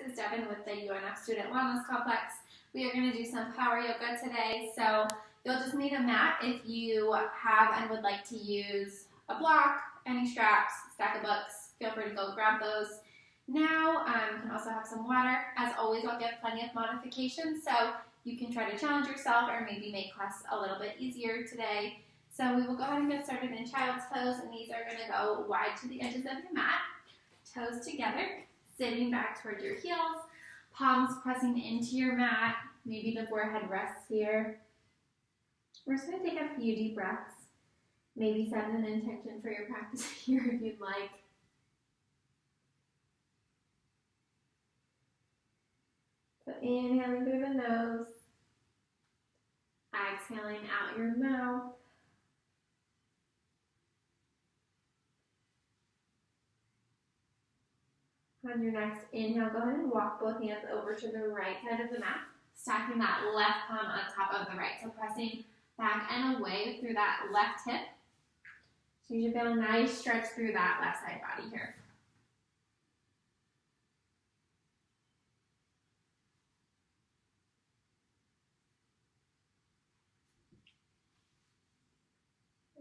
is Devan with the UNF Student Wellness Complex. We are going to do some power yoga today. So you'll just need a mat if you have and would like to use a block, any straps, stack of books. Feel free to go grab those. Now you can also have some water. As always, I'll give plenty of modifications so you can try to challenge yourself or maybe make class a little bit easier today. So we will go ahead and get started in child's pose, and these are going to go wide to the edges of your mat, toes together, sitting back towards your heels, palms pressing into your mat, maybe the forehead rests here. We're just going to take a few deep breaths, maybe set an intention for your practice here if you'd like. So inhaling through the nose, exhaling out your mouth. On your next inhale, go ahead and walk both hands over to the right side of the mat, stacking that left palm on top of the right. So pressing back and away through that left hip. So you should feel a nice stretch through that left side body here.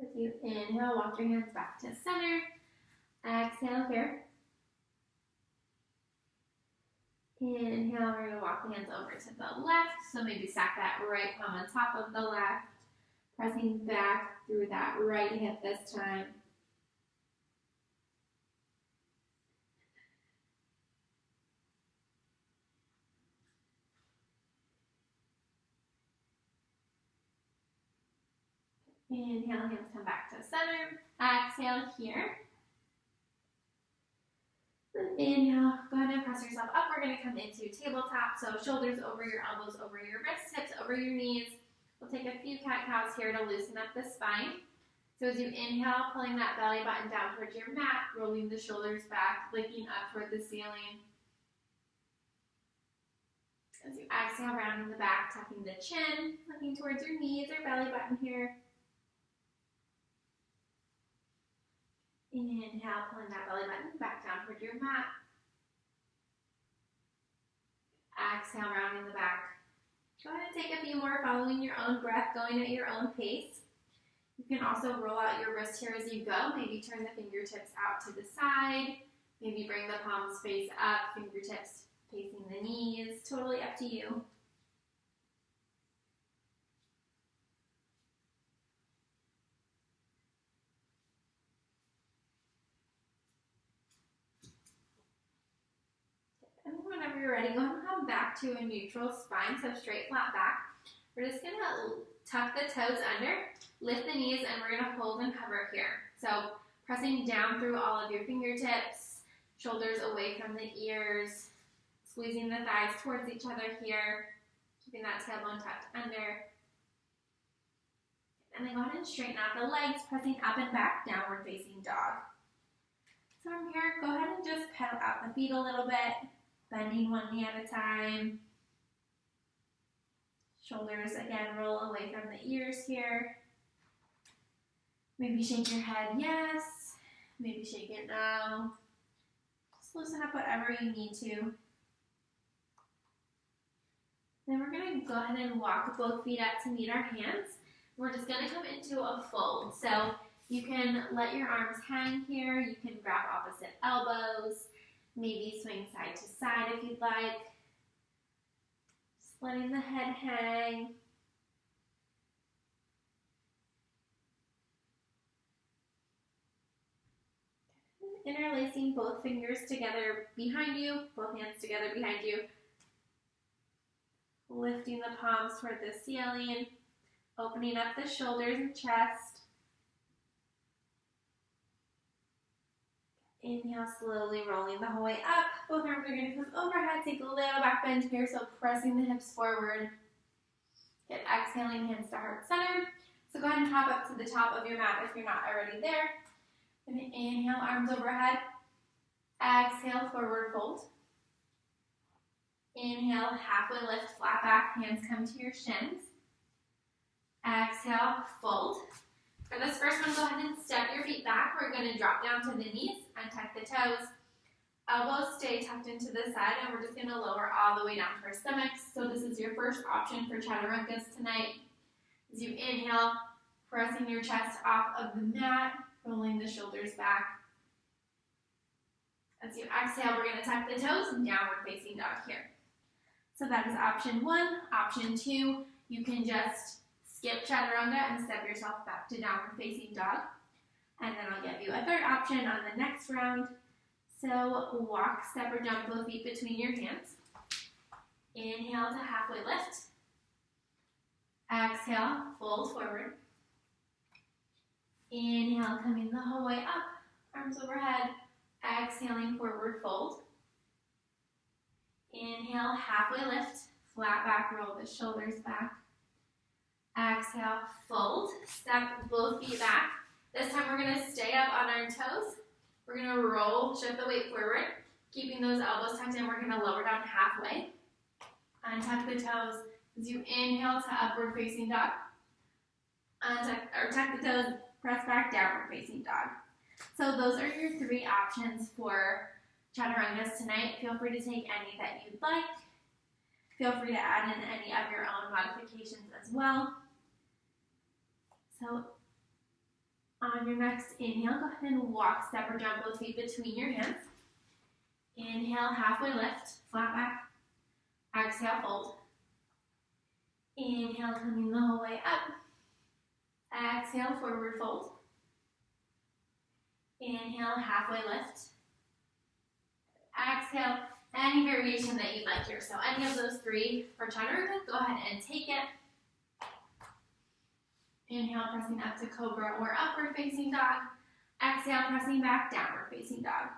As you inhale, walk your hands back to center. Exhale here. Inhale, we're going to walk the hands over to the left. So maybe stack that right palm on top of the left. Pressing back through that right hip this time. Inhale, hands come back to center. Exhale here. Then inhale, go ahead and press yourself up. We're going to come into tabletop. So shoulders over your elbows, over your wrists, hips over your knees. We'll take a few cat-cows here to loosen up the spine. So as you inhale, pulling that belly button down towards your mat, rolling the shoulders back, looking up toward the ceiling. As you exhale, rounding the back, tucking the chin, looking towards your knees or belly button here. Inhale, pulling that belly button back down toward your mat. Exhale, rounding the back. Go ahead and take a few more, following your own breath, going at your own pace. You can also roll out your wrist here as you go. Maybe turn the fingertips out to the side. Maybe bring the palms face up, fingertips facing the knees. Totally up to you. And whenever you're ready, go ahead and come back to a neutral spine, so straight flat back. We're just going to tuck the toes under, lift the knees, and we're going to hold and hover here. So pressing down through all of your fingertips, shoulders away from the ears, squeezing the thighs towards each other here, keeping that tailbone tucked under. And then go ahead and straighten out the legs, pressing up and back, downward facing dog. So from here, go ahead and just pedal out the feet a little bit, bending one knee at a time. Shoulders, again, roll away from the ears here. Maybe shake your head yes. Maybe shake it no. Just loosen up whatever you need to. Then we're going to go ahead and walk both feet up to meet our hands. We're just going to come into a fold. So you can let your arms hang here. You can grab opposite elbows. Maybe swing side to side if you'd like. Just letting the head hang. Interlacing both fingers together behind you, both hands together behind you. Lifting the palms toward the ceiling, opening up the shoulders and chest. Inhale, slowly rolling the whole way up. Both arms are going to come overhead. Take a little back bend here, so pressing the hips forward. Get exhaling, hands to heart center. So go ahead and hop up to the top of your mat if you're not already there. And inhale, arms overhead. Exhale, forward fold. Inhale, halfway lift, flat back, hands come to your shins. Exhale, fold. For this first one, go ahead and step your feet back. We're going to drop down to the knees and tuck the toes. Elbows stay tucked into the side, and we're just going to lower all the way down to our stomachs. So this is your first option for Chaturangas tonight. As you inhale, pressing your chest off of the mat, rolling the shoulders back. As you exhale, we're going to tuck the toes and downward facing dog here. So that is option 1. Option 2, you can just skip Chaturanga and step yourself back to downward facing dog. And then I'll give you a third option on the next round. So walk, step, or jump both feet between your hands. Inhale to halfway lift. Exhale, fold forward. Inhale, coming the whole way up, arms overhead. Exhaling, forward fold. Inhale, halfway lift, flat back, roll the shoulders back. Exhale, fold, step both feet back. This time we're going to stay up on our toes. We're going to roll, shift the weight forward, keeping those elbows tucked in. We're going to lower down halfway. Untuck the toes as you inhale to upward facing dog. Tuck the toes, press back, downward facing dog. So those are your 3 options for Chaturangas tonight. Feel free to take any that you'd like. Feel free to add in any of your own modifications as well. So on your next inhale, go ahead and walk, step, or jump both feet between your hands. Inhale, halfway lift, flat back. Exhale, fold. Inhale, coming the whole way up. Exhale, forward fold. Inhale, halfway lift. Exhale, any variation that you'd like here. So any of those 3 for Chaturanga, go ahead and take it. Inhale, pressing up to cobra or upward facing dog. Exhale, pressing back, downward facing dog.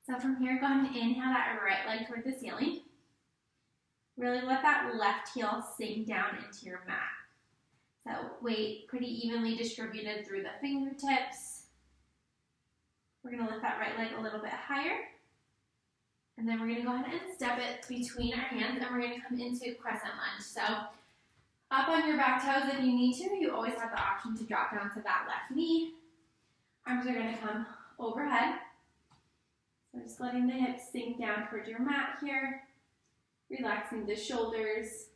So from here, go ahead and inhale that right leg toward the ceiling. Really let that left heel sink down into your mat. So weight pretty evenly distributed through the fingertips. We're going to lift that right leg a little bit higher. And then we're going to go ahead and step it between our hands, and we're going to come into Crescent Lunge. So up on your back toes if you need to. You always have the option to drop down to that left knee. Arms are going to come overhead. So just letting the hips sink down towards your mat here. Relaxing the shoulders.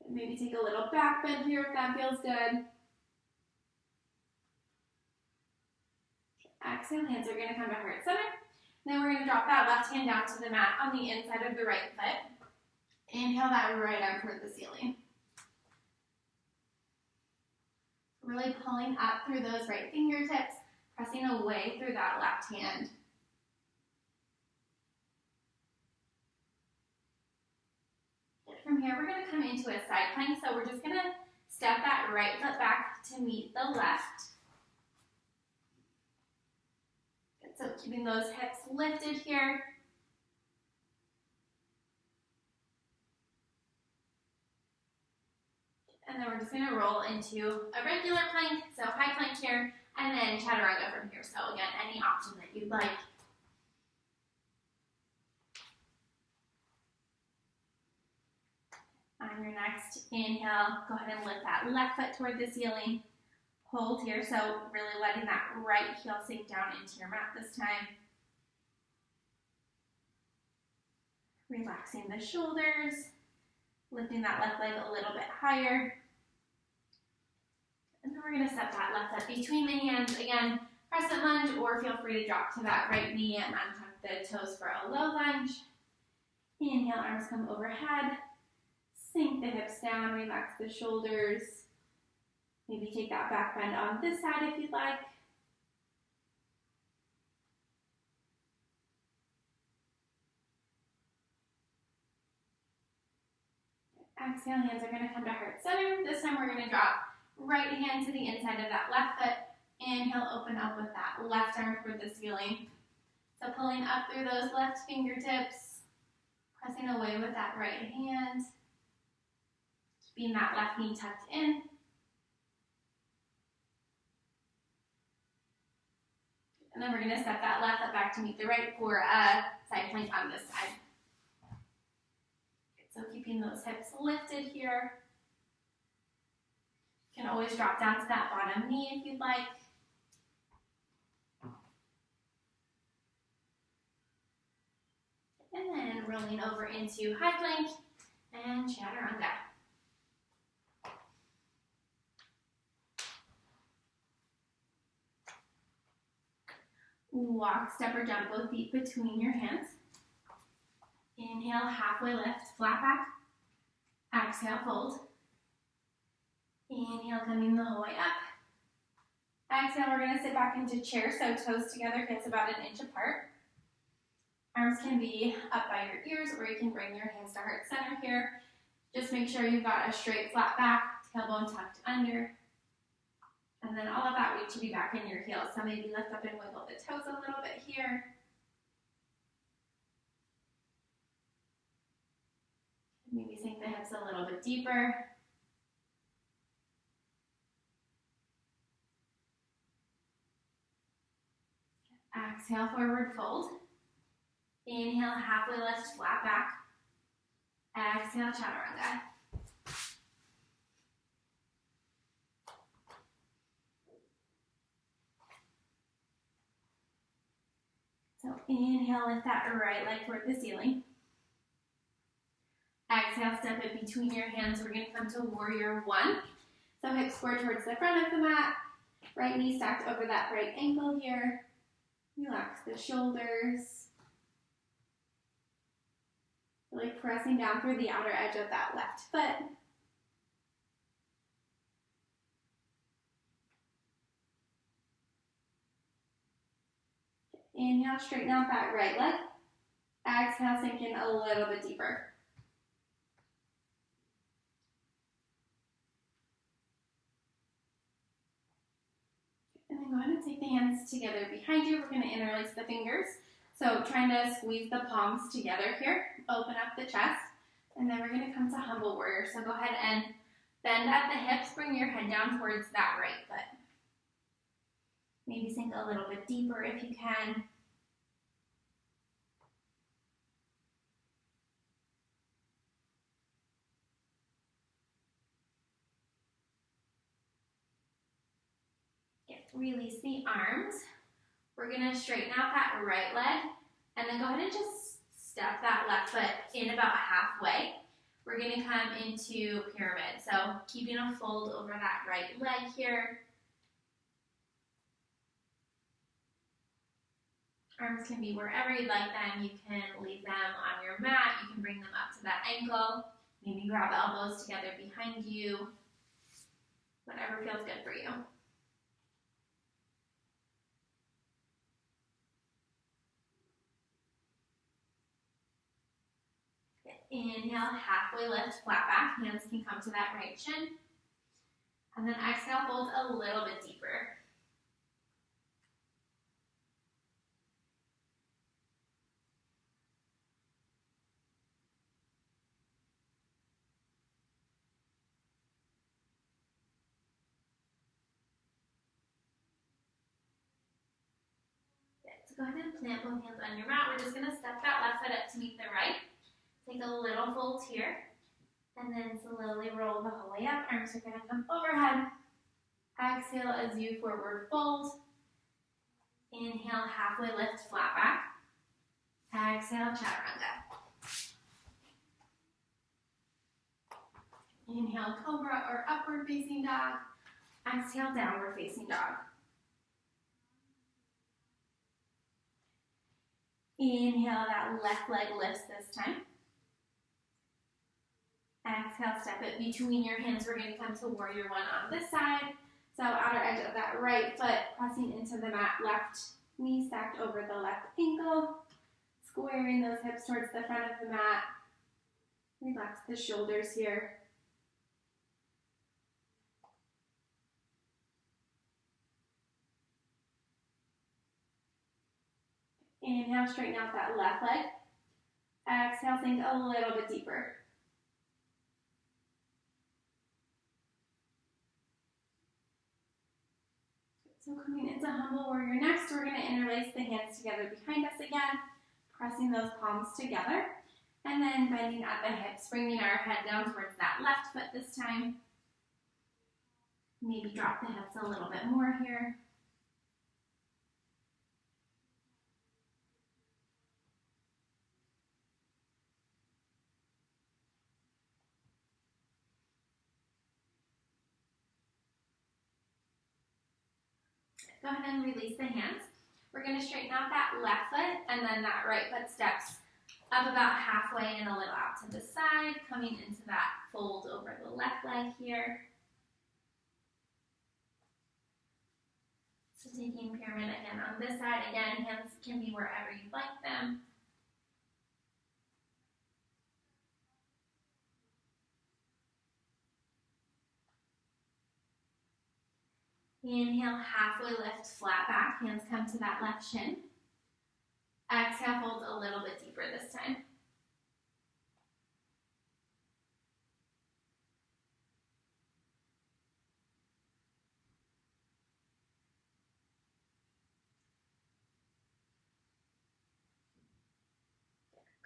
And maybe take a little back bend here if that feels good. Exhale, hands are going to come to heart center. Then we're going to drop that left hand down to the mat on the inside of the right foot. Inhale that right arm toward the ceiling. Really pulling up through those right fingertips, pressing away through that left hand. From here, we're going to come into a side plank. So we're just going to step that right foot back to meet the left. So keeping those hips lifted here. And then we're just going to roll into a regular plank, so high plank here, and then Chaturanga from here. So again, any option that you'd like. On your next inhale, go ahead and lift that left foot toward the ceiling. Hold here, so really letting that right heel sink down into your mat this time. Relaxing the shoulders, lifting that left leg a little bit higher. And then we're going to step that left foot between the hands. Again, crescent lunge, or feel free to drop to that right knee and untuck the toes for a low lunge. Inhale, arms come overhead. Sink the hips down, relax the shoulders. Maybe take that back bend on this side if you'd like. Exhale, hands are going to come to heart center. This time we're going to drop right hand to the inside of that left foot. Inhale, open up with that left arm toward the ceiling. So pulling up through those left fingertips, pressing away with that right hand. Keeping that left knee tucked in. And then we're going to step that left foot back to meet the right for a side plank on this side. So keeping those hips lifted here. You can always drop down to that bottom knee if you'd like. And then rolling over into high plank and Chaturanga. Walk, step, or jump both feet between your hands. Inhale, halfway lift, flat back. Exhale, fold. Inhale, coming the whole way up. Exhale, we're going to sit back into chair, so toes together, hips about 1 inch apart. Arms can be up by your ears, or you can bring your hands to heart center here. Just make sure you've got a straight, flat back, tailbone tucked under. And then all of that weight should be back in your heels. So maybe lift up and wiggle the toes a little bit here. Maybe sink the hips a little bit deeper. Exhale, forward fold. Inhale, halfway lift, flat back. Exhale, Chaturanga. So inhale, lift that right leg toward the ceiling. Exhale, step it between your hands. We're going to come to warrior one. So hips square towards the front of the mat. Right knee stacked over that right ankle here. Relax the shoulders. Really pressing down through the outer edge of that left foot. Inhale, straighten out that right leg. Exhale, sink in a little bit deeper. And then go ahead and take the hands together behind you. We're going to interlace the fingers. So trying to squeeze the palms together here. Open up the chest. And then we're going to come to humble warrior. So go ahead and bend at the hips. Bring your head down towards that right foot. Maybe sink a little bit deeper if you can. Release the arms. We're going to straighten out that right leg and then go ahead and just step that left foot in about halfway. We're going to come into pyramid. So keeping a fold over that right leg here. Arms can be wherever you'd like them. You can leave them on your mat. You can bring them up to that ankle. Maybe grab elbows together behind you. Whatever feels good for you. Inhale, halfway lift, flat back. Hands can come to that right shin. And then exhale, fold a little bit deeper. Good. So go ahead and plant both hands on your mat. We're just going to step that left foot up to meet the right. Take a little fold here, and then slowly roll the whole way up. Arms are going to come overhead. Exhale as you forward fold. Inhale, halfway lift, flat back. Exhale, Chaturanga. Inhale, cobra or upward facing dog. Exhale, downward facing dog. Inhale, that left leg lifts this time. Exhale, step it between your hands. We're going to come to warrior one on this side. So outer edge of that right foot, pressing into the mat, left knee stacked over the left ankle. Squaring those hips towards the front of the mat. Relax the shoulders here. Inhale, straighten out that left leg. Exhale, sink a little bit deeper. So coming into humble warrior next, we're going to interlace the hands together behind us again, pressing those palms together, and then bending at the hips, bringing our head down towards that left foot this time. Maybe drop the hips a little bit more here. Go ahead and release the hands. We're going to straighten out that left foot, and then that right foot steps up about halfway and a little out to the side, coming into that fold over the left leg here. So taking pyramid again on this side. Again, hands can be wherever you'd like them. Inhale, halfway lift, flat back. Hands come to that left shin. Exhale, fold a little bit deeper this time.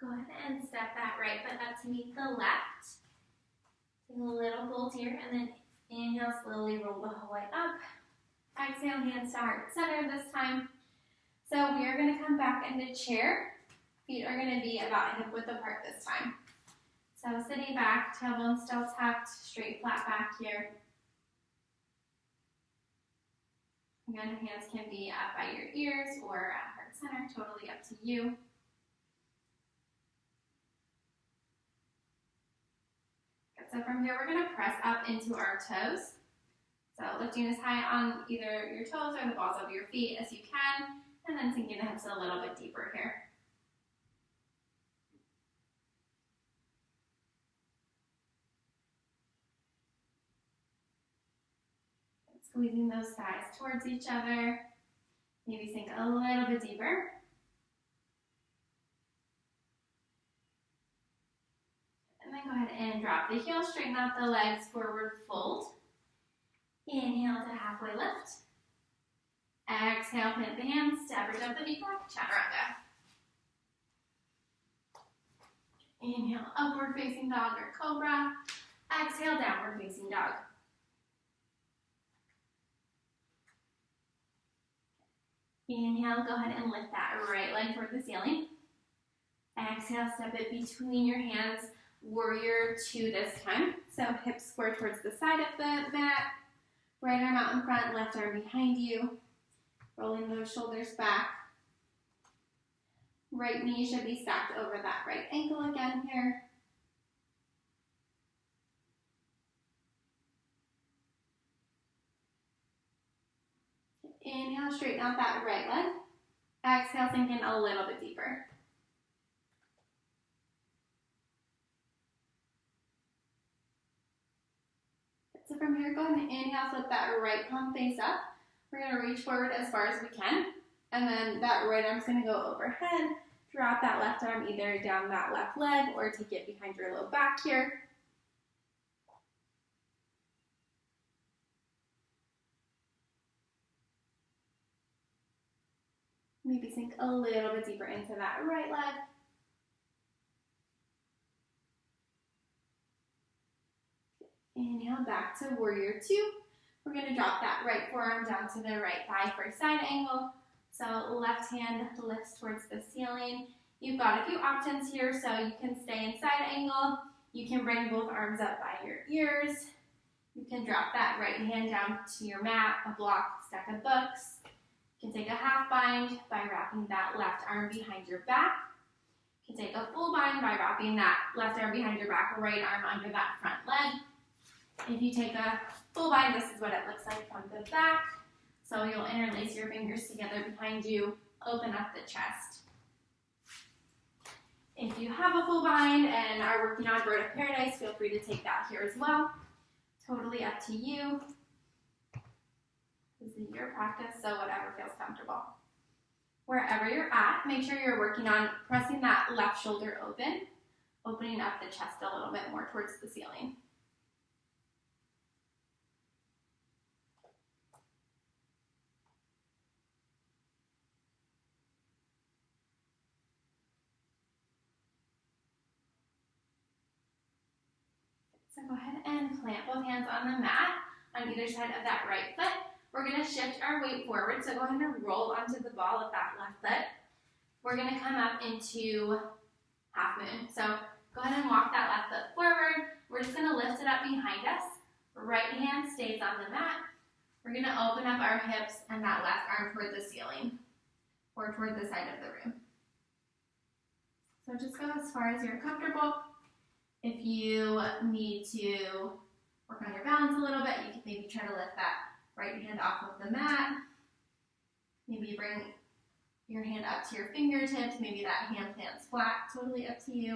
Go ahead and step that right foot up to meet the left. Take a little fold here, and then inhale, slowly roll the whole way up. Exhale, hands to heart center this time. So we are going to come back into chair. Feet are going to be about hip width apart this time. So sitting back, tailbone still tucked, straight flat back here. Again, hands can be up by your ears or at heart center, totally up to you. So from here, we're going to press up into our toes. So lifting as high on either your toes or the balls of your feet as you can, and then sinking the hips a little bit deeper here. Squeezing those thighs towards each other. Maybe sink a little bit deeper. And then go ahead and drop the heels, straighten out the legs, forward fold. Inhale to halfway lift. Exhale, plant the hands, step or jump the knee back, Chaturanga. Inhale, upward facing dog or cobra. Exhale, downward facing dog. Inhale, go ahead and lift that right leg toward the ceiling. Exhale, step it between your hands, warrior two this time. So hips square towards the side of the mat. Right arm out in front, left arm behind you. Rolling those shoulders back. Right knee should be stacked over that right ankle again here. Inhale, straighten out that right leg. Exhale, sink in a little bit deeper. So from here, go ahead and inhale, flip that right palm face up. We're going to reach forward as far as we can. And then that right arm's going to go overhead. Drop that left arm either down that left leg or take it behind your low back here. Maybe sink a little bit deeper into that right leg. Inhale, back to warrior two. We're going to drop that right forearm down to the right thigh for a side angle. So left hand lifts towards the ceiling. You've got a few options here, so you can stay in side angle. You can bring both arms up by your ears. You can drop that right hand down to your mat, a block, stack of books. You can take a half bind by wrapping that left arm behind your back. You can take a full bind by wrapping that left arm behind your back, right arm under that front leg. If you take a full bind, this is what it looks like from the back. So you'll interlace your fingers together behind you, open up the chest. If you have a full bind and are working on Bird of Paradise, feel free to take that here as well. Totally up to you. This is your practice, so whatever feels comfortable. Wherever you're at, make sure you're working on pressing that left shoulder open, opening up the chest a little bit more towards the ceiling. So go ahead and plant both hands on the mat. on either side of that right foot. We're going to shift our weight forward, so go ahead and roll onto the ball of that left foot. We're going to come up into half moon. So go ahead and walk that left foot forward. We're just going to lift it up behind us. Right hand stays on the mat. We're going to open up our hips and that left arm toward the ceiling or toward the side of the room. So just go as far as you're comfortable. If you need to work on your balance a little bit, you can maybe try to lift that right hand off of the mat. Maybe bring your hand up to your fingertips. Maybe that hand plants flat, totally up to you.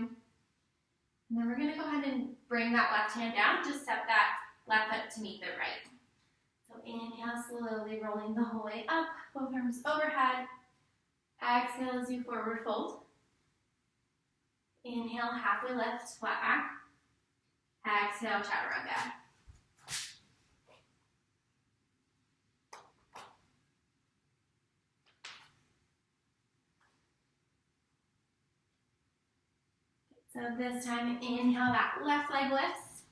And then we're going to go ahead and bring that left hand down. Just step that left foot to meet the right. So inhale, slowly rolling the whole way up, both arms overhead. Exhale as you forward fold. Inhale, halfway lift, flat back. Exhale, Chaturanga. So this time, inhale, that left leg lifts.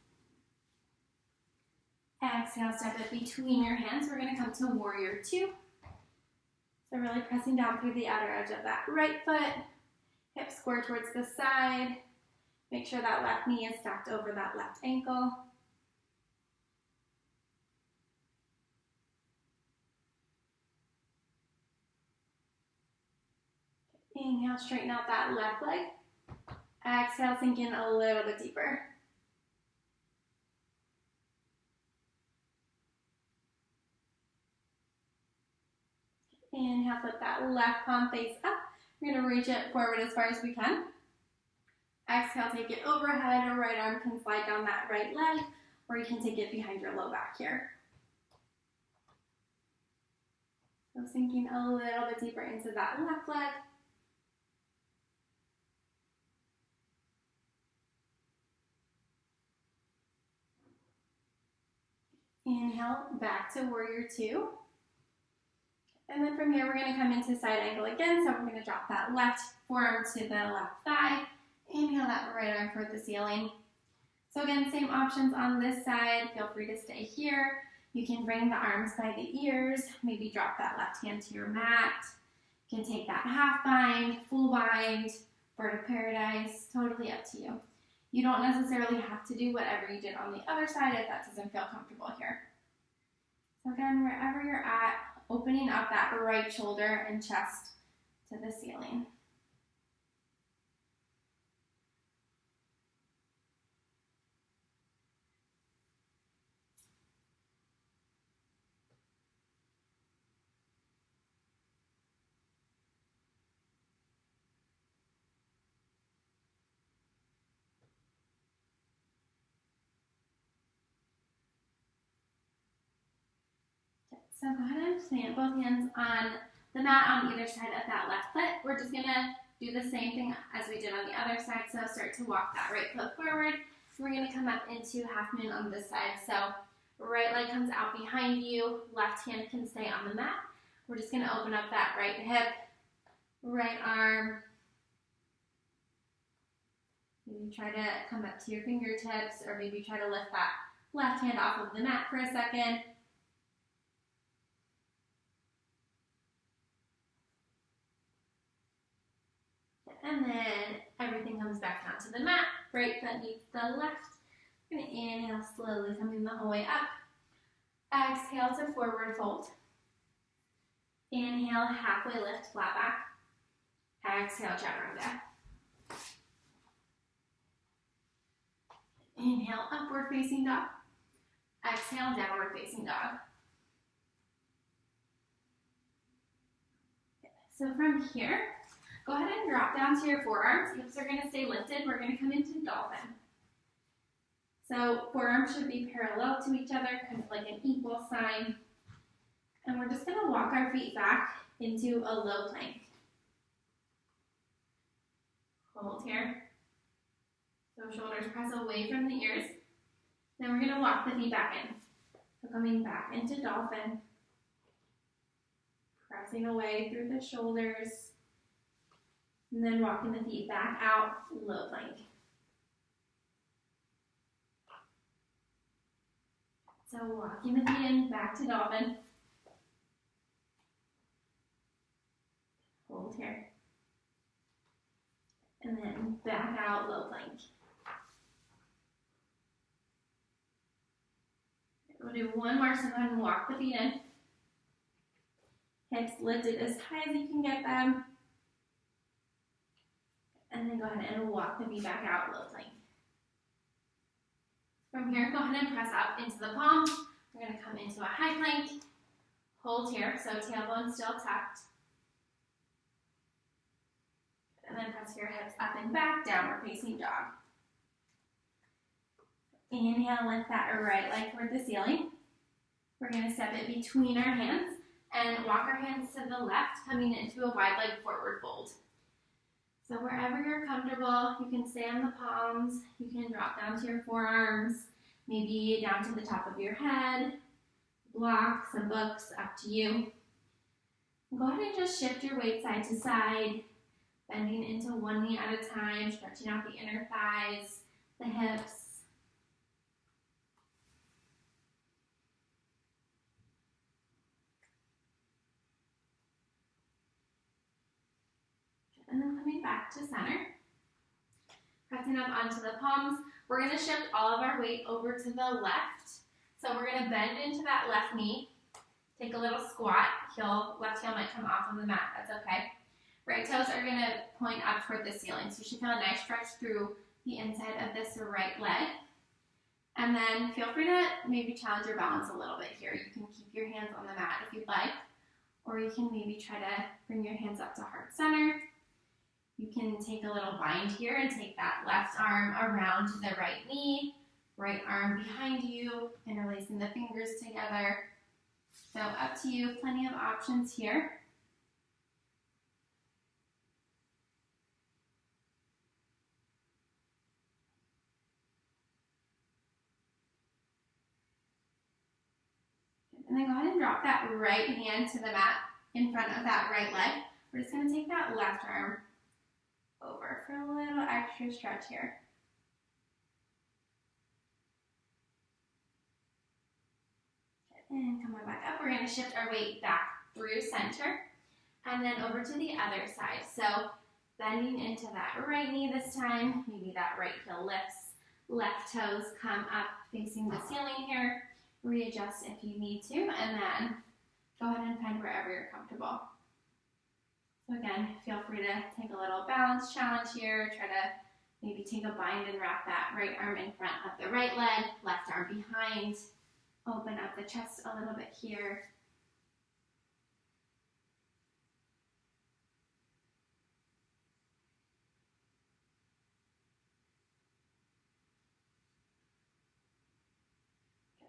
Exhale, step it between your hands. We're going to come to Warrior Two. So really pressing down through the outer edge of that right foot. Hips square towards the side. Make sure that left knee is stacked over that left ankle. Inhale, straighten out that left leg. Exhale, sink in a little bit deeper. Inhale, flip that left palm face up. We're going to reach it forward as far as we can. Exhale, take it overhead. Our right arm can slide down that right leg, or you can take it behind your low back here. So sinking a little bit deeper into that left leg. Inhale, back to Warrior Two. And then from here, we're going to come into side angle again. So we're going to drop that left forearm to the left thigh. Inhale that right arm toward the ceiling. So again, same options on this side. Feel free to stay here. You can bring the arms by the ears. Maybe drop that left hand to your mat. You can take that half bind, full bind, bird of paradise. Totally up to you. You don't necessarily have to do whatever you did on the other side if that doesn't feel comfortable here. So again, wherever you're at, opening up that right shoulder and chest to the ceiling. So go ahead and plant both hands on the mat on either side of that left foot. We're just going to do the same thing as we did on the other side. So start to walk that right foot forward. We're going to come up into half moon on this side. So right leg comes out behind you. Left hand can stay on the mat. We're just going to open up that right hip, right arm. Maybe try to come up to your fingertips, or maybe try to lift that left hand off of the mat for a second. And then everything comes back down to the mat. Right foot meets the left. We're going to inhale, slowly coming the whole way up. Exhale to forward fold. Inhale, halfway lift, flat back. Exhale, Chaturanga. Inhale, upward facing dog. Exhale, downward facing dog. So from here, go ahead and drop down to your forearms. Hips are going to stay lifted. We're going to come into Dolphin. So forearms should be parallel to each other, kind of like an equal sign. And we're just going to walk our feet back into a low plank. Hold here. So shoulders press away from the ears. Then we're going to walk the feet back in. So coming back into Dolphin. Pressing away through the shoulders. And then walking the feet back out, low plank. So walking the feet in, back to Dolphin. Hold here. And then back out, low plank. We'll do one more, so go ahead and walk the feet in. Hips lifted as high as you can get them. And then go ahead and walk the feet back out, low plank. From here, go ahead and press up into the palms. We're going to come into a high plank. Hold here, so tailbone still tucked. And then press your hips up and back, downward facing dog. Inhale, lift that right leg toward the ceiling. We're going to step it between our hands and walk our hands to the left, coming into a wide leg forward fold. So wherever you're comfortable, you can stay on the palms, you can drop down to your forearms, maybe down to the top of your head, block, some books, up to you. Go ahead and just shift your weight side to side, bending into one knee at a time, stretching out the inner thighs, the hips. And then coming back to center, pressing up onto the palms. We're going to shift all of our weight over to the left. So we're going to bend into that left knee, take a little squat, left heel might come off of the mat, that's okay. Right toes are going to point up toward the ceiling, so you should feel a nice stretch through the inside of this right leg. And then feel free to maybe challenge your balance a little bit here. You can keep your hands on the mat if you'd like, or you can maybe try to bring your hands up to heart center. You can take a little bind here and take that left arm around to the right knee, right arm behind you, interlacing the fingers together. So up to you, plenty of options here. And then go ahead and drop that right hand to the mat in front of that right leg. We're just going to take that left arm over for a little extra stretch here. And coming back up, we're going to shift our weight back through center and then over to the other side. So bending into that right knee this time, maybe that right heel lifts, left toes come up facing the ceiling here. Readjust if you need to, and then go ahead and find wherever you're comfortable. So again, feel free to take a little balance challenge here. Try to maybe take a bind and wrap that right arm in front of the right leg, left arm behind. Open up the chest a little bit here.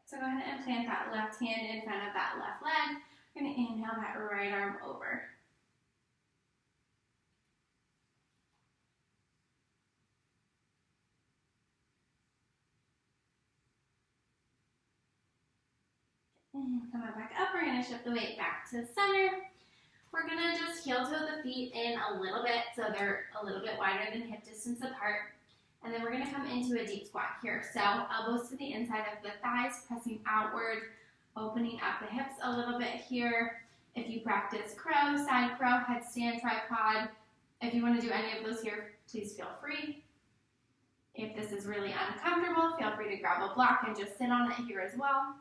So go ahead and plant that left hand in front of that left leg. We're going to inhale that right arm over. And coming back up, we're going to shift the weight back to center. We're going to just heel toe the feet in a little bit so they're a little bit wider than hip distance apart. And then we're going to come into a deep squat here. So elbows to the inside of the thighs, pressing outward, opening up the hips a little bit here. If you practice crow, side crow, headstand, tripod, if you want to do any of those here, please feel free. If this is really uncomfortable, feel free to grab a block and just sit on it here as well.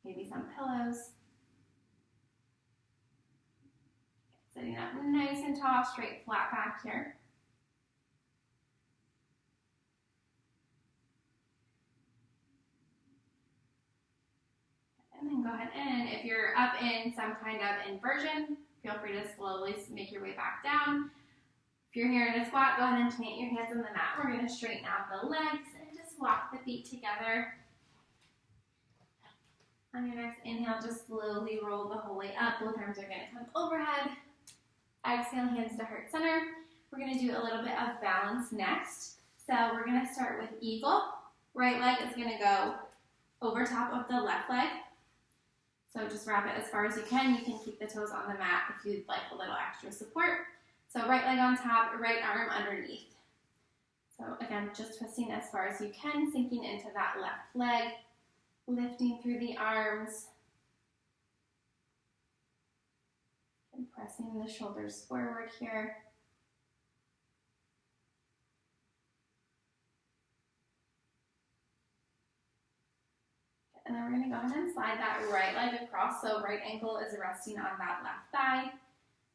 Maybe some pillows. Sitting up nice and tall, straight, flat back here. And then go ahead and if you're up in some kind of inversion, feel free to slowly make your way back down. If you're here in a squat, go ahead and plant your hands on the mat. We're going to straighten out the legs and just walk the feet together. On your next inhale, just slowly roll the whole way up. Both arms are going to come overhead. Exhale, hands to heart center. We're going to do a little bit of balance next. So we're going to start with eagle. Right leg is going to go over top of the left leg. So just wrap it as far as you can. You can keep the toes on the mat if you'd like a little extra support. So right leg on top, right arm underneath. So again, just twisting as far as you can, sinking into that left leg. lifting through the arms, and pressing the shoulders forward here. And then we're going to go ahead and slide that right leg across, so right ankle is resting on that left thigh.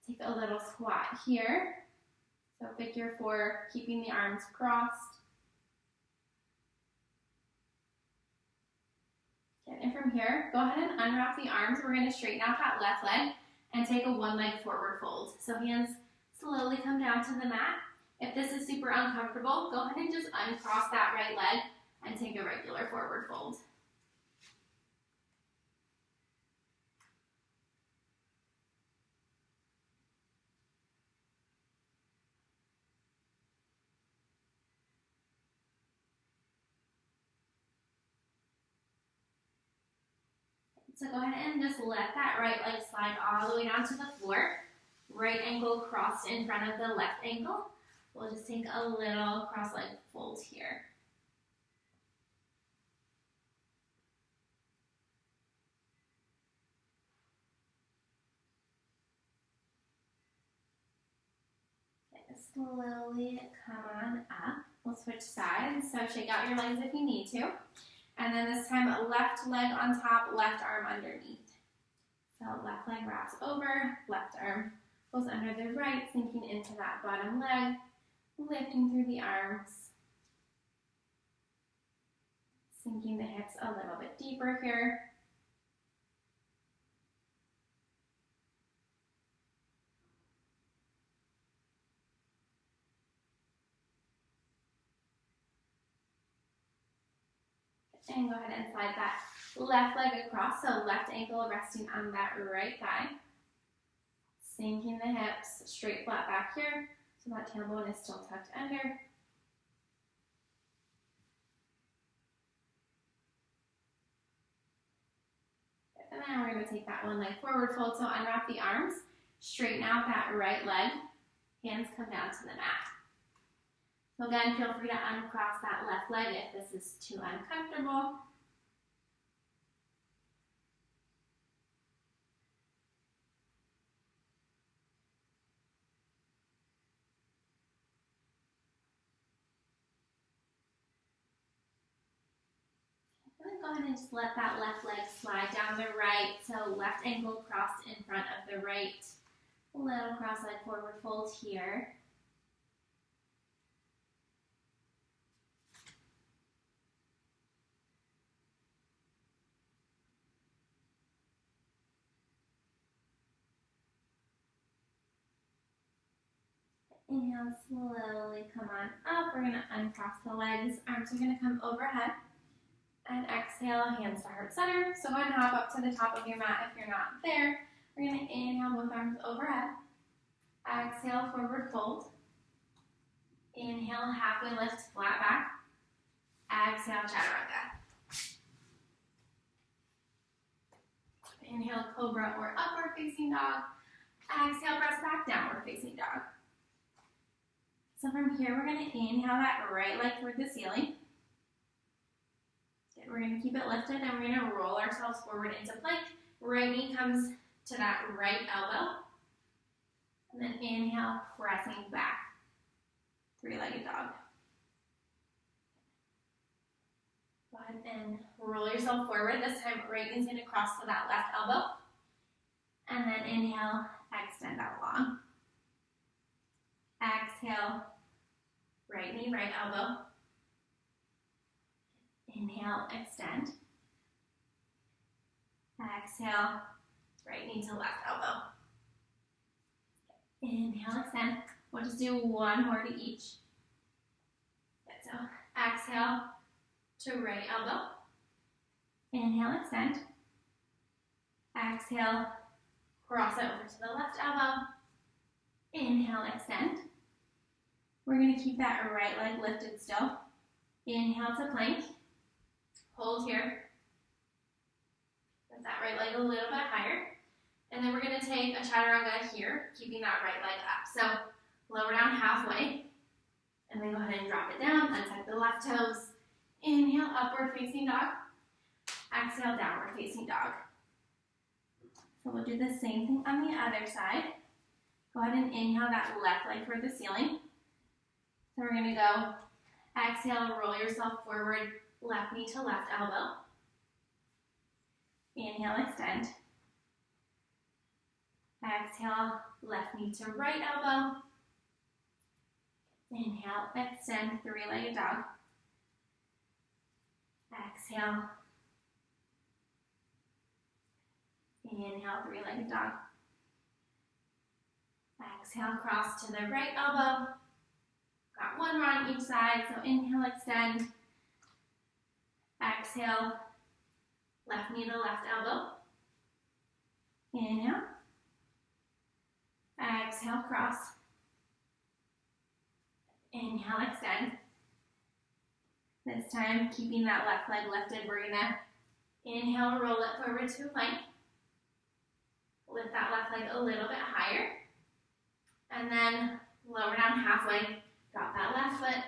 Take a little squat here. So figure 4, keeping the arms crossed. Okay, and from here, go ahead and unwrap the arms. We're going to straighten out that left leg and take a one leg forward fold. So hands slowly come down to the mat. If this is super uncomfortable, go ahead and just uncross that right leg and take a regular forward fold. So go ahead and just let that right leg slide all the way down to the floor. Right ankle crossed in front of the left ankle. We'll just take a little cross leg fold here. Okay, slowly come on up. We'll switch sides, so shake out your legs if you need to. And then this time, left leg on top, left arm underneath. So left leg wraps over, left arm goes under the right, sinking into that bottom leg, lifting through the arms, sinking the hips a little bit deeper here. And go ahead and slide that left leg across, so left ankle resting on that right thigh. Sinking the hips, straight flat back here, so that tailbone is still tucked under. And then we're going to take that one leg forward fold, so unwrap the arms, straighten out that right leg, hands come down to the mat. So again, feel free to uncross that left leg if this is too uncomfortable. And then go ahead and just let that left leg slide down the right. So left ankle crossed in front of the right. Little cross leg forward fold here. Inhale, slowly come on up. We're going to uncross the legs. Arms are going to come overhead. And exhale, hands to heart center. So go ahead and hop up to the top of your mat if you're not there. We're going to inhale, both arms overhead. Exhale, forward fold. Inhale, halfway lift, flat back. Exhale, Chaturanga. Inhale, Cobra or upward facing dog. Exhale, press back, downward facing dog. So from here, we're going to inhale that right leg toward the ceiling. Good. We're going to keep it lifted, and we're going to roll ourselves forward into plank. Right knee comes to that right elbow. And then inhale, pressing back. Three-legged dog. Go ahead and roll yourself forward. This time, right knee's going to cross to that left elbow. And then inhale, extend out long. Exhale, right knee, right elbow. Inhale, extend. Exhale, right knee to left elbow. Inhale, extend. We'll just do one more to each. Good, so exhale to right elbow. Inhale, extend. Exhale, cross it over to the left elbow. Inhale, extend. We're going to keep that right leg lifted still. Inhale to plank. Hold here. Lift that right leg a little bit higher. And then we're going to take a Chaturanga here, keeping that right leg up. So lower down halfway. And then go ahead and drop it down. Untuck the left toes. Inhale, upward facing dog. Exhale, downward facing dog. So we'll do the same thing on the other side. Go ahead and inhale that left leg toward the ceiling. So we're gonna go, exhale, roll yourself forward, left knee to left elbow. Inhale, extend. Exhale, left knee to right elbow. Inhale, extend, three-legged dog. Exhale. Inhale, three-legged dog. Exhale, cross to the right elbow. Got one more on each side, so inhale, extend. Exhale, left knee to left elbow. Inhale. Exhale, cross. Inhale, extend. This time, keeping that left leg lifted, we're gonna inhale, roll it forward to a plank. Lift that left leg a little bit higher. And then lower down halfway, drop that left foot.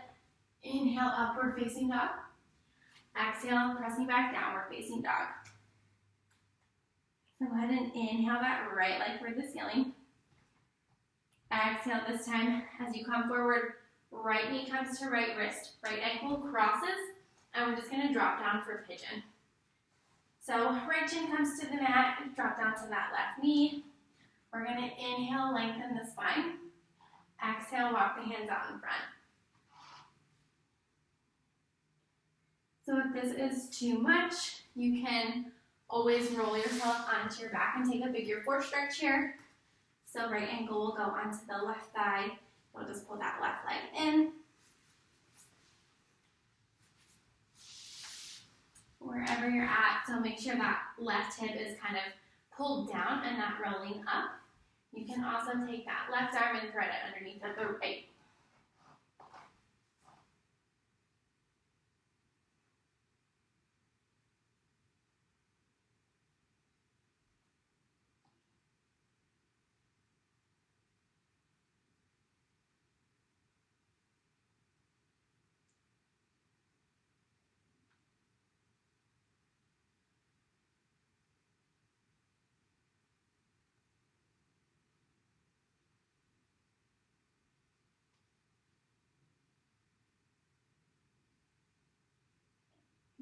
Inhale, upward facing dog. Exhale, pressing back, downward facing dog. So go ahead and inhale that right leg toward the ceiling. Exhale this time, as you come forward, right knee comes to right wrist, right ankle crosses, and we're just gonna drop down for pigeon. So right shin comes to the mat, drop down to that left knee. We're gonna inhale, lengthen the spine. Exhale, walk the hands out in front. So if this is too much, you can always roll yourself onto your back and take a figure four stretch here. So right ankle will go onto the left thigh. We'll just pull that left leg in. Wherever you're at, so make sure that left hip is kind of pulled down and not rolling up. You can also take that left arm and thread it underneath of the right.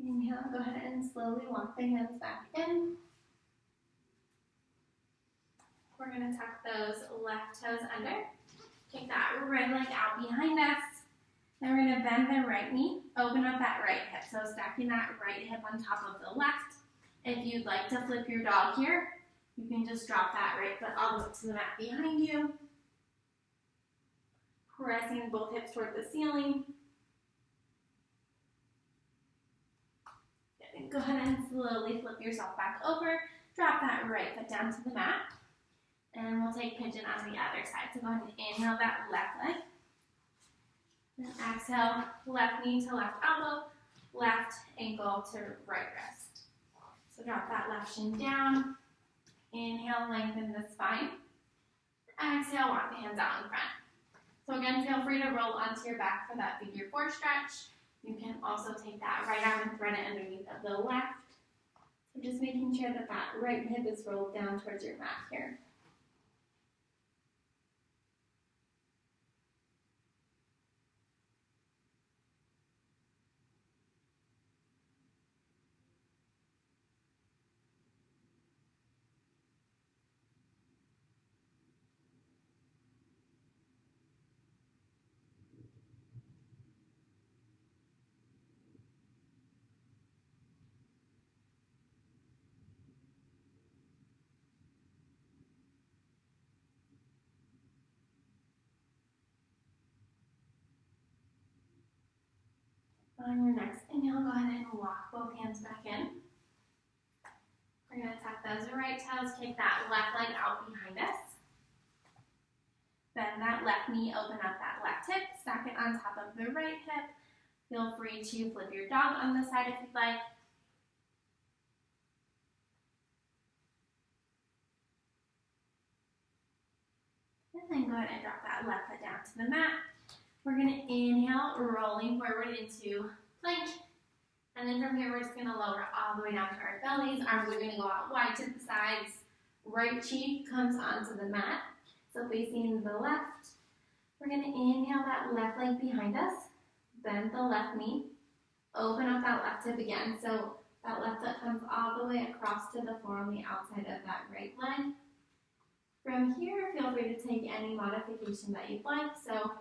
Inhale, go ahead and slowly walk the hands back in. We're going to tuck those left toes under. Take that right leg out behind us. Then we're going to bend the right knee, open up that right hip. So stacking that right hip on top of the left. If you'd like to flip your dog here, you can just drop that right foot all the way to the mat behind you. Pressing both hips toward the ceiling. Go ahead and slowly flip yourself back over. Drop that right foot down to the mat. And we'll take pigeon on the other side. So go ahead and inhale that left leg. And exhale, left knee to left elbow, left ankle to right wrist. So drop that left shin down. Inhale, lengthen the spine. Exhale, walk the hands out in front. So again, feel free to roll onto your back for that figure four stretch. You can also take that right arm and thread it underneath of the left. So just making sure that that right hip is rolled down towards your mat here. On your next inhale, go ahead and walk both hands back in. We're going to tuck those right toes, kick that left leg out behind us. Bend that left knee, open up that left hip, stack it on top of the right hip. Feel free to flip your dog on the side if you'd like. And then go ahead and drop that left foot down to the mat. We're going to inhale, rolling forward into plank. And then from here, we're just going to lower all the way down to our bellies. Arms are going to go out wide to the sides. Right cheek comes onto the mat. So facing the left, we're going to inhale that left leg behind us. Bend the left knee. Open up that left hip again. So that left foot comes all the way across to the floor on the outside of that right leg. From here, feel free to take any modification that you'd like. So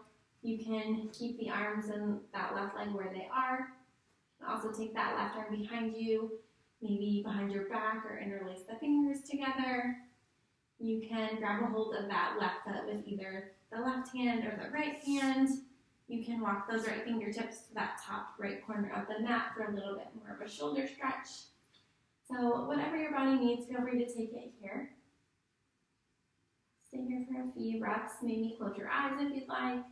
you can keep the arms and that left leg where they are. And also take that left arm behind you, maybe behind your back, or interlace the fingers together. You can grab a hold of that left foot with either the left hand or the right hand. You can walk those right fingertips to that top right corner of the mat for a little bit more of a shoulder stretch. So whatever your body needs, feel free to take it here. Stay here for a few breaths. Maybe close your eyes if you'd like.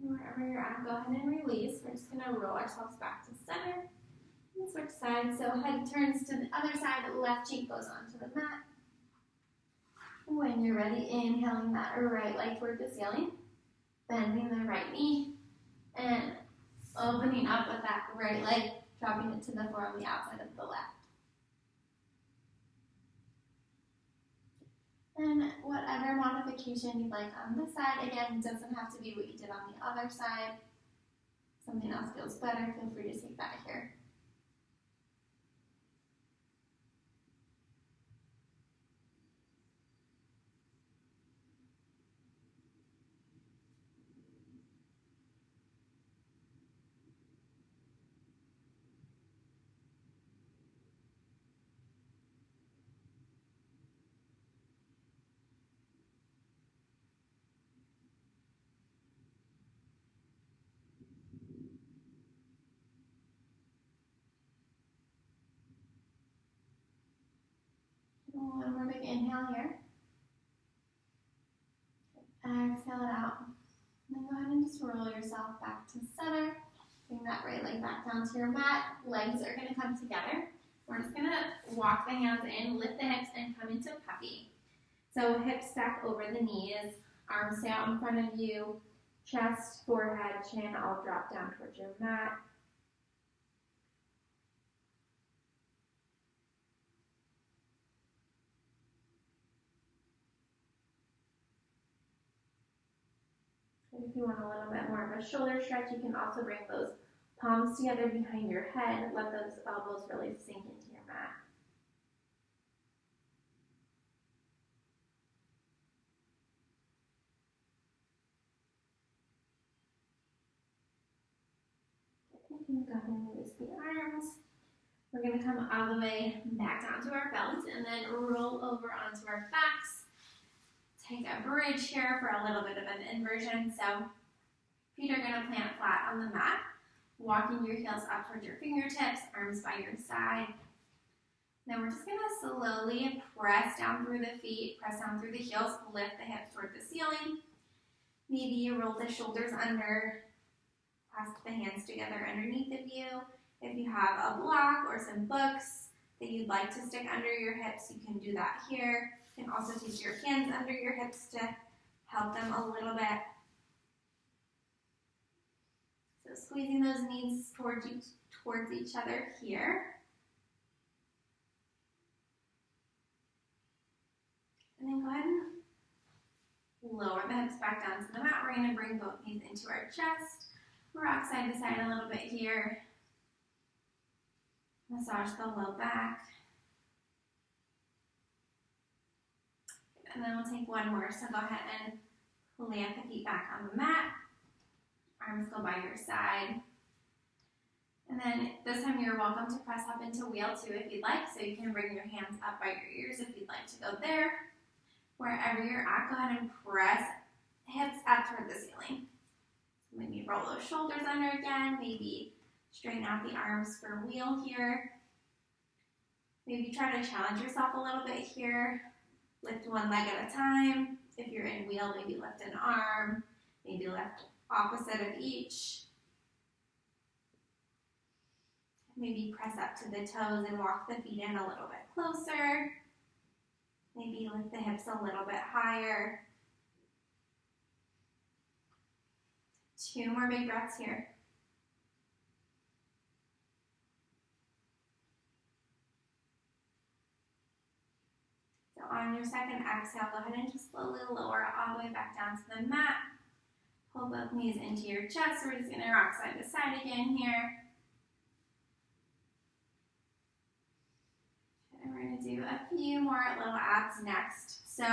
Wherever you're at, go ahead and release. We're just going to roll ourselves back to center and switch sides. So head turns to the other side, left cheek goes onto the mat. When you're ready, inhaling that right leg toward the ceiling, bending the right knee, and opening up with that right leg, dropping it to the floor on the outside of the left. And whatever modification you'd like on this side, again, doesn't have to be what you did on the other side. Something else feels better, feel free to take that here. One more big inhale here. Exhale it out. And then go ahead and just roll yourself back to center. Bring that right leg back down to your mat. Legs are going to come together. We're just going to walk the hands in, lift the hips, and come into puppy. So hips stack over the knees, arms stay out in front of you, chest, forehead, chin all drop down towards your mat. If you want a little bit more of a shoulder stretch, you can also bring those palms together behind your head. Let those elbows really sink into your mat. You can go ahead and release the arms. We're going to come all the way back down to our bellies and then roll over onto our backs. Take a bridge here for a little bit of an inversion. So feet are going to plant flat on the mat, walking your heels up towards your fingertips, arms by your side. Then we're just going to slowly press down through the feet, press down through the heels, lift the hips toward the ceiling. Maybe you roll the shoulders under, clasp the hands together underneath of you. If you have a block or some books that you'd like to stick under your hips, you can do that here. You can also take your hands under your hips to help them a little bit. So squeezing those knees towards each other here. And then go ahead and lower the hips back down to the mat. We're going to bring both knees into our chest. Rock side to side a little bit here. Massage the low back. And then we'll take one more. So go ahead and plant the feet back on the mat. Arms go by your side. And then this time you're welcome to press up into wheel two if you'd like. So you can bring your hands up by your ears if you'd like to go there. Wherever you're at, go ahead and press hips up toward the ceiling. So maybe roll those shoulders under again. Maybe straighten out the arms for wheel here. Maybe try to challenge yourself a little bit here. Lift one leg at a time. If you're in wheel, maybe lift an arm, maybe lift opposite of each. Maybe press up to the toes and walk the feet in a little bit closer. Maybe lift the hips a little bit higher. 2 more big breaths here. So on your second exhale, go ahead and just slowly lower all the way back down to the mat. Pull both knees into your chest. We're just going to rock side to side again here. And we're going to do a few more little abs next. So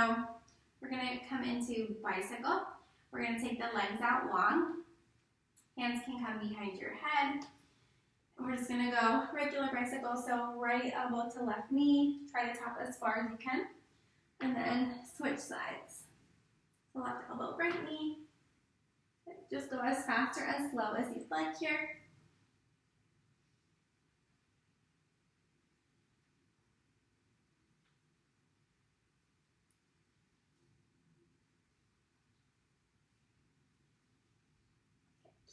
we're going to come into bicycle. We're going to take the legs out long. Hands can come behind your head. And we're just going to go regular bicycle. So right elbow to left knee. Try to tap as far as you can. And then switch sides. So left elbow, right knee. Just go as fast or as slow as you'd like here.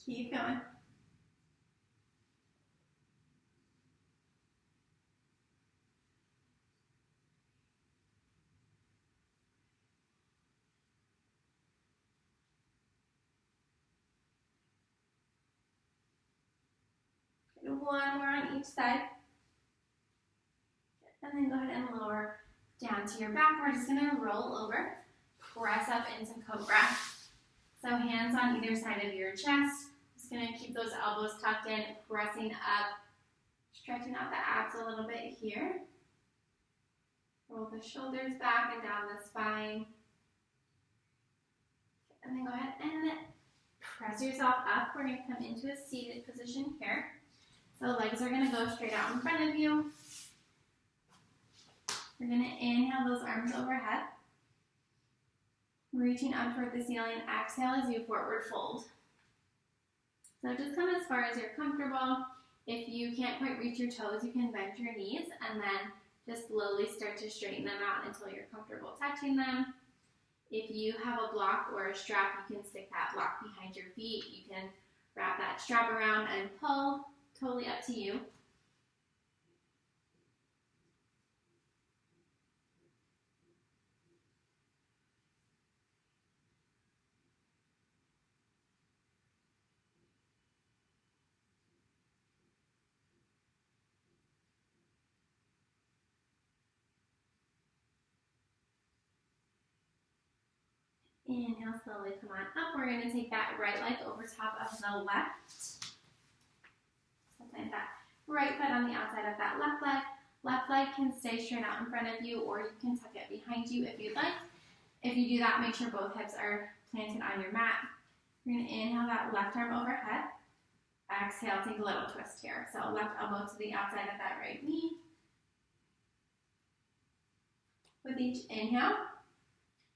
Keep going. One more on each side. And then go ahead and lower down to your back. We're just going to roll over, press up into cobra. So hands on either side of your chest. Just going to keep those elbows tucked in, pressing up, stretching out the abs a little bit here. Roll the shoulders back and down the spine. And then go ahead and press yourself up. We're going to come into a seated position here. So legs are going to go straight out in front of you. We're going to inhale those arms overhead. Reaching up toward the ceiling. Exhale as you forward fold. So just come as far as you're comfortable. If you can't quite reach your toes, you can bend your knees and then just slowly start to straighten them out until you're comfortable touching them. If you have a block or a strap, you can stick that block behind your feet. You can wrap that strap around and pull. Totally up to you. Inhale, slowly come on up. We're going to take that right leg over top of the left. So plant that right foot on the outside of that left leg. Left leg can stay straight out in front of you, or you can tuck it behind you if you'd like. If you do that, make sure both hips are planted on your mat. You're going to inhale that left arm overhead. Exhale, take a little twist here. So left elbow to the outside of that right knee. With each inhale,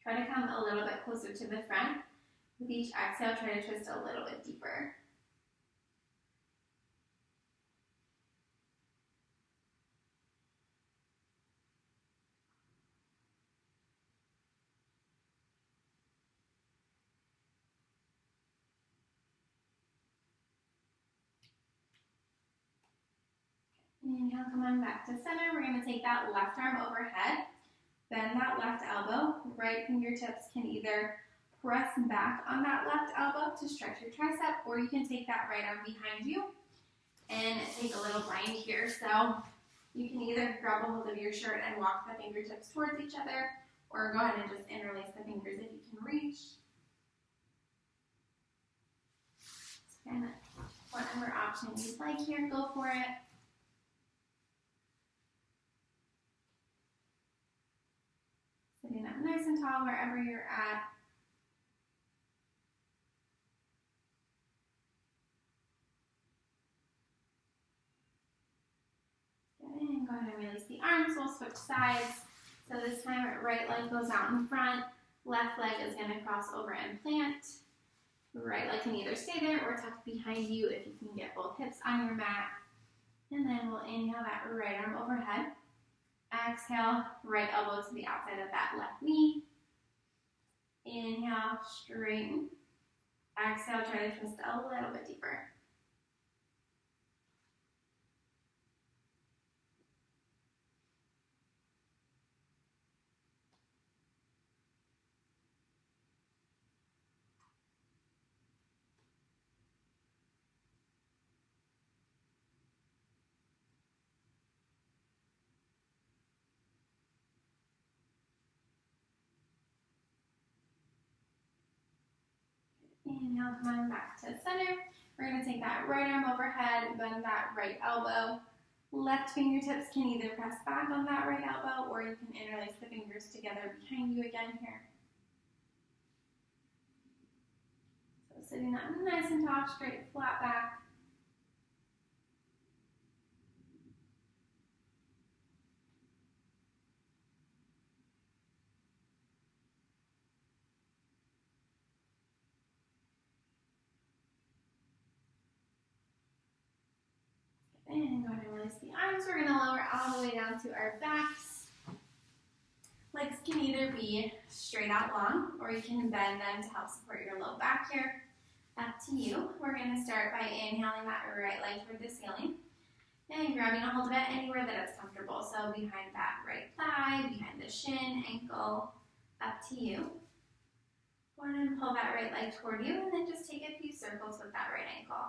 try to come a little bit closer to the front. With each exhale, try to twist a little bit deeper. Inhale, come on back to center. We're going to take that left arm overhead. Bend that left elbow. Right fingertips can either press back on that left elbow to stretch your tricep, or you can take that right arm behind you and take a little bind here. So you can either grab a hold of your shirt and walk the fingertips towards each other, or go ahead and just interlace the fingers if you can reach. So kind of whatever option you'd like here, go for it. Sitting up nice and tall wherever you're at. And go ahead and release the arms. We'll switch sides. So this time, right leg goes out in front. Left leg is going to cross over and plant. Right leg can either stay there or tuck behind you if you can get both hips on your mat. And then we'll inhale that right arm overhead. Exhale, right elbow to the outside of that left knee. Inhale, straighten. Exhale, try to twist a little bit deeper. Inhale, come on back to center. We're going to take that right arm overhead, bend that right elbow. Left fingertips can either press back on that right elbow or you can interlace the fingers together behind you again here. So sitting up nice and tall, straight, flat back. And go ahead and release the arms. We're going to lower all the way down to our backs. Legs can either be straight out long or you can bend them to help support your low back here. Up to you. We're going to start by inhaling that right leg toward the ceiling and grabbing a hold of it anywhere that it's comfortable. So behind that right thigh, behind the shin, ankle, up to you. Go ahead and pull that right leg toward you and then just take a few circles with that right ankle.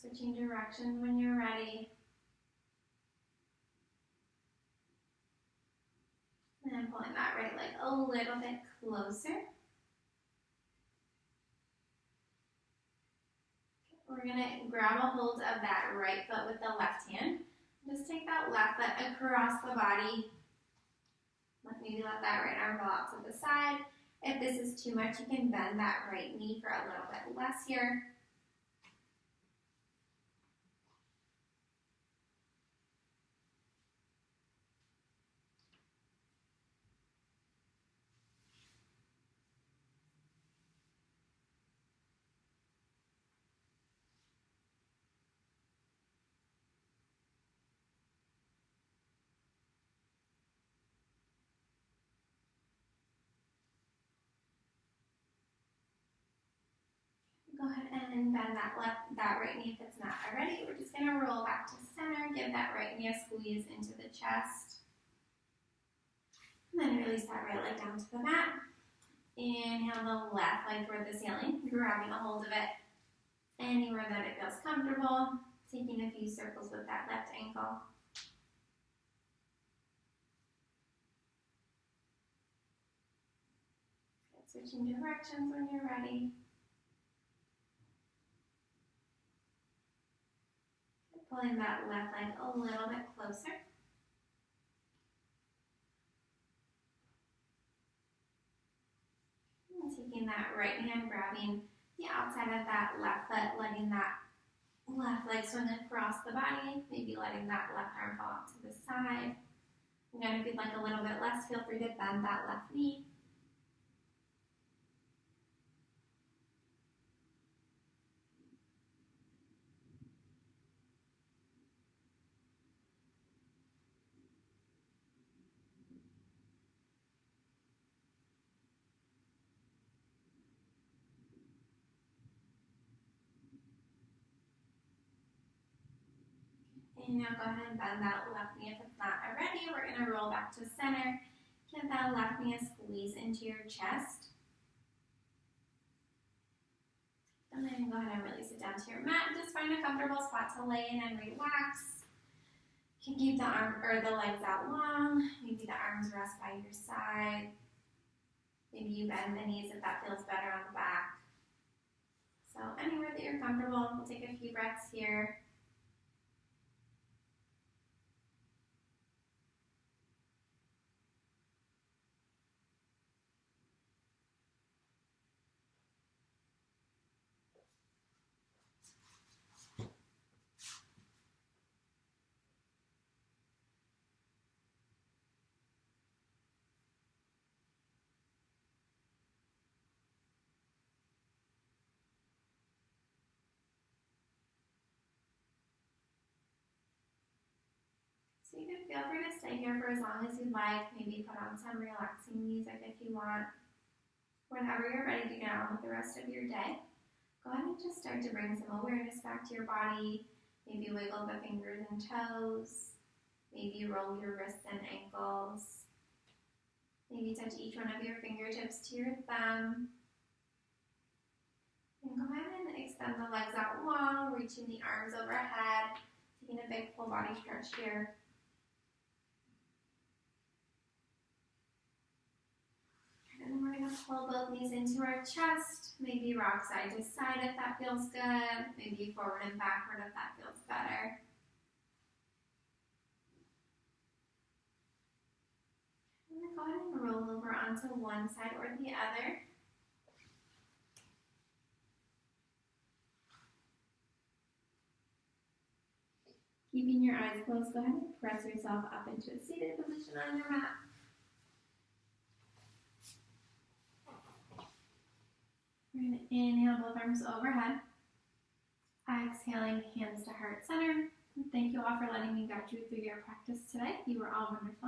Switching directions when you're ready. And then pulling that right leg a little bit closer. We're going to grab a hold of that right foot with the left hand. Just take that left foot across the body. Maybe let that right arm go out to the side. If this is too much, you can bend that right knee for a little bit less here. Go ahead and bend that right knee if it's not already. We're just going to roll back to center. Give that right knee a squeeze into the chest. And then release that right leg down to the mat. Inhale the left leg toward the ceiling, grabbing a hold of it anywhere that it feels comfortable. Taking a few circles with that left ankle. Switching directions when you're ready. Pulling that left leg a little bit closer. And taking that right hand, grabbing the outside of that left foot, letting that left leg swing across the body, maybe letting that left arm fall out to the side. Again, if you'd like a little bit less, feel free to bend that left knee. And now go ahead and bend that left knee if it's not already. We're going to roll back to center. Give that left knee a squeeze into your chest. And then go ahead and release it down to your mat. Just find a comfortable spot to lay in and relax. You can keep the arm or the legs out long. Maybe the arms rest by your side. Maybe you bend the knees if that feels better on the back. So anywhere that you're comfortable, we'll take a few breaths here. So you can feel free to stay here for as long as you'd like. Maybe put on some relaxing music if you want. Whenever you're ready to get on with the rest of your day, go ahead and just start to bring some awareness back to your body. Maybe wiggle the fingers and toes. Maybe roll your wrists and ankles. Maybe touch each one of your fingertips to your thumb. And go ahead and extend the legs out long, reaching the arms overhead, taking a big full body stretch here. And then we're going to pull both knees into our chest, maybe rock side to side if that feels good, maybe forward and backward if that feels better. And then go ahead and roll over onto one side or the other. Keeping your eyes closed, go ahead and press yourself up into a seated position on your mat. We're going to inhale both arms overhead. Exhaling, hands to heart center. And thank you all for letting me guide you through your practice today. You were all wonderful.